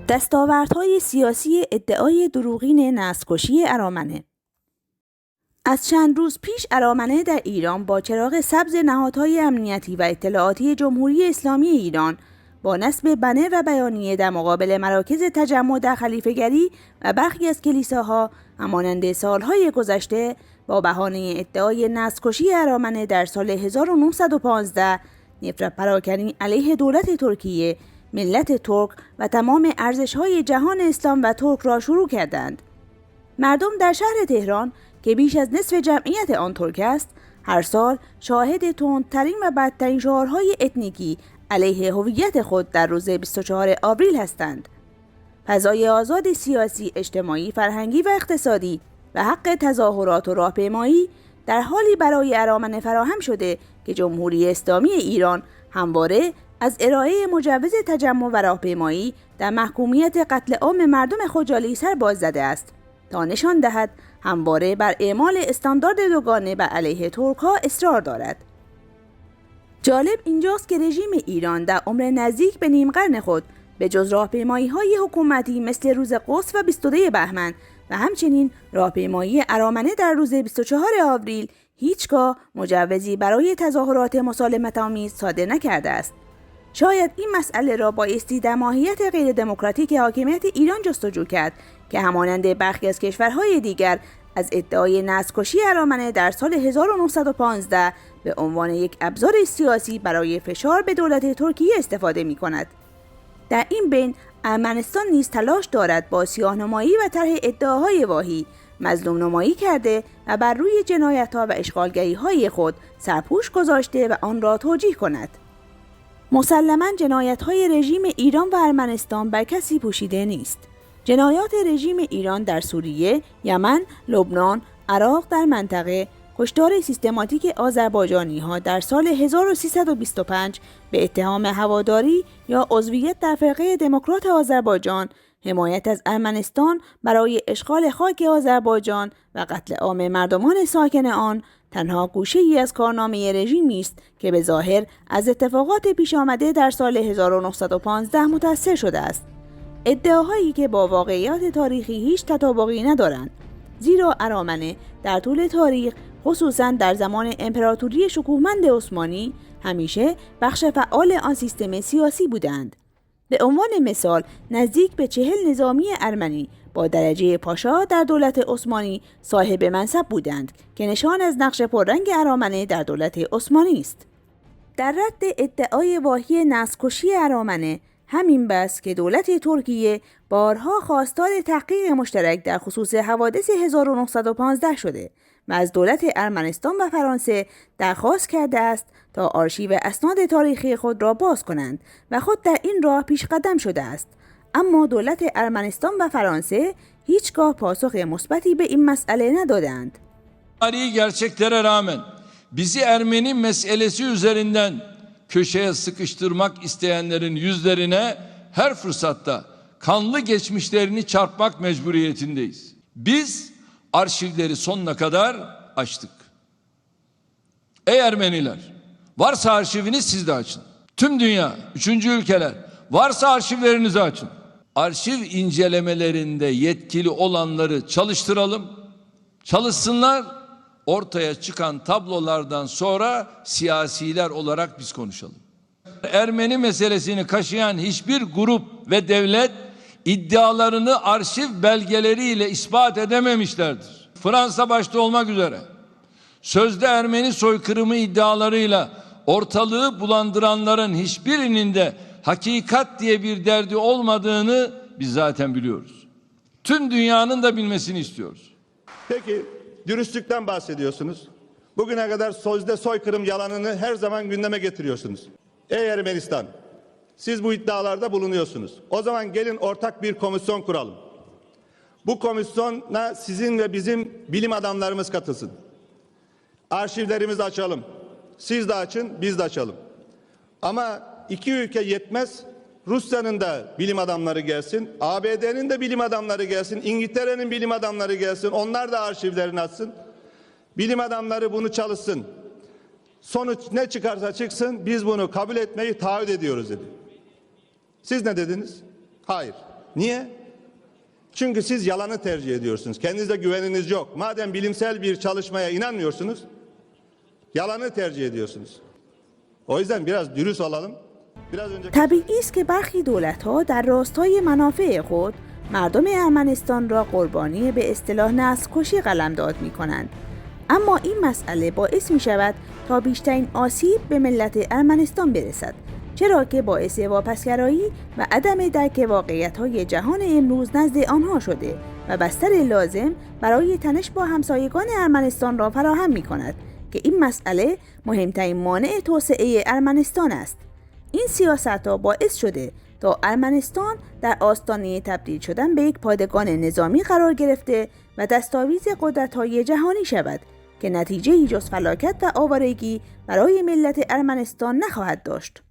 دستاوردهای سیاسی ادعای دروغین نسل‌کشی ارامنه. از چند روز پیش ارامنه در ایران با چراغ سبز نهادهای امنیتی و اطلاعاتی جمهوری اسلامی ایران با نصب بنر و بیانیه در مقابل مراکز تجمع در خلیفه‌گری و برخی از کلیساها همانند سالهای گذشته با بهانه ادعای نسل‌کشی ارامنه در سال 1915 نفرت پراکنی علیه دولت ترکیه، ملت ترک و تمام ارزش‌های جهان اسلام و ترک را شروع کردند. مردم در شهر تهران که بیش از نصف جمعیت آن ترک است، هر سال شاهد تندترین و بدترین شعارهای اتنیکی علیه هویت خود در روز 24 آوریل هستند. فضای آزاد سیاسی، اجتماعی، فرهنگی و اقتصادی و حق تظاهرات و راهپیمایی در حالی برای ارامنه فراهم شده که جمهوری اسلامی ایران همواره از ارائه مجوز تجمع و راهپیمایی در محکومیت قتل عام مردم خجالی سر باز زده است تا نشان دهد همواره بر اعمال استاندارد دوگانه بر علیه ترک‌ها اصرار دارد. جالب اینجاست که رژیم ایران در عمر نزدیک به نیم قرن خود به جز راهپیمایی‌های حکومتی مثل روز قدس و 22 بهمن و همچنین راهپیمایی ارامنه در روز 24 آوریل هیچگاه مجوزی برای تظاهرات مسالمت‌آمیز صادر نکرده است. شاید این مسئله را بایستی در ماهیت غیر دموکراتیک حاکمیت ایران جستجو کرد که همانند برخی از کشورهای دیگر از ادعای نسل‌کشی ارامنه در سال 1915 به عنوان یک ابزار سیاسی برای فشار به دولت ترکیه استفاده می کند. در این بین ارمنستان نیز تلاش دارد با سیاه‌نمایی و طرح ادعاهای واهی مظلوم نمایی کرده و بر روی جنایت‌ها و اشغالگری‌های خود سرپوش گذاشته و آن را توجیه کند. مسلماً جنایت‌های رژیم ایران و ارمنستان بر کسی پوشیده نیست. جنایات رژیم ایران در سوریه، یمن، لبنان، عراق در منطقه، کشتار سیستماتیک آذربایجانی‌ها در سال 1325 به اتهام هواداری یا عضویت در فرقه دموکرات آذربایجان، حمایت از ارمنستان برای اشغال خاک آذربایجان و قتل عام مردمان ساکن آن تنها گوشه‌ای از کارنامه رژیمی است که به ظاهر از اتفاقات پیش آمده در سال 1915 متأثر شده است. ادعاهایی که با واقعیات تاریخی هیچ تطابقی ندارند، زیرا ارامنه در طول تاریخ خصوصاً در زمان امپراتوری شکوهمند عثمانی همیشه بخش فعال آن سیستم سیاسی بودند. به عنوان مثال نزدیک به 40 نظامی ارمنی با درجه پاشا در دولت عثمانی صاحب منصب بودند که نشان از نقش پررنگ ارامنه در دولت عثمانی است. در رد ادعای واهی نسل‌کشی ارامنه همین بس که دولت ترکیه بارها خواستار تحقیق مشترک در خصوص حوادث 1915 شده و از دولت ارمنستان و فرانسه درخواست کرده است تا آرشیو اسناد تاریخی خود را باز کنند و خود در این راه پیش قدم شده است. اما dölet Ermenistan ve Fransa hiçgah pasuh musbati به این مسئله ندادند. Tarihi gerçeklere rağmen bizi Ermeni meselesi üzerinden köşeye sıkıştırmak isteyenlerin yüzlerine her fırsatta kanlı geçmişlerini çarpmak mecburiyetindeyiz. Biz arşivleri sonuna kadar açtık. Ey Ermeniler, varsa arşiviniz siz de açın. Tüm dünya, üçüncü ülkeler, varsa arşivlerinizi açın. Arşiv incelemelerinde yetkili olanları çalıştıralım, çalışsınlar, ortaya çıkan tablolardan sonra siyasiler olarak biz konuşalım. Ermeni meselesini kaşıyan hiçbir grup ve devlet iddialarını arşiv belgeleriyle ispat edememişlerdir. Fransa başta olmak üzere sözde Ermeni soykırımı iddialarıyla ortalığı bulandıranların hiçbirinin de hakikat diye bir derdi olmadığını biz zaten biliyoruz. Tüm dünyanın da bilmesini istiyoruz. Peki dürüstlükten bahsediyorsunuz. Bugüne kadar sözde soykırım yalanını her zaman gündeme getiriyorsunuz. Ey Ermenistan, siz bu iddialarda bulunuyorsunuz. O zaman gelin ortak bir komisyon kuralım. Bu komisyona sizin ve bizim bilim adamlarımız katılsın. Arşivlerimizi açalım. Siz de açın, biz de açalım. Ama iki ülke yetmez. Rusya'nın da bilim adamları gelsin, ABD'nin de bilim adamları gelsin, İngiltere'nin bilim adamları gelsin. Onlar da arşivlerini açsın. Bilim adamları bunu çalışsın. Sonuç ne çıkarsa çıksın biz bunu kabul etmeyi taahhüt ediyoruz dedi. Siz ne dediniz? Hayır. Niye? Çünkü siz yalanı tercih ediyorsunuz. Kendinize güveniniz yok. Madem bilimsel bir çalışmaya inanmıyorsunuz, yalanı tercih ediyorsunuz. O yüzden biraz dürüst olalım. Biraz önce طبیعی است که برخی دولت‌ها در راستای منافع خود مردم ارمنستان را قربانی به اصطلاح نسل‌کشی قلمداد می‌کنند. اما این مسئله باعث می‌شود تا بیشترین آسیب به ملت ارمنستان برسد، چرا که باعث واپسگرایی و عدم درک واقعیت‌های جهان امروز نزد آنها شده و بستر لازم برای تنش با همسایگان ارمنستان را فراهم می‌کند که این مسئله مهمترین مانع توسعه ارمنستان است. این سیاست‌ها باعث شده تا ارمنستان در آستانه تبدیل شدن به یک پادگان نظامی قرار گرفته و دستاویز قدرت‌های جهانی شود که نتیجه‌ای جز فلاکت و آوارگی برای ملت ارمنستان نخواهد داشت.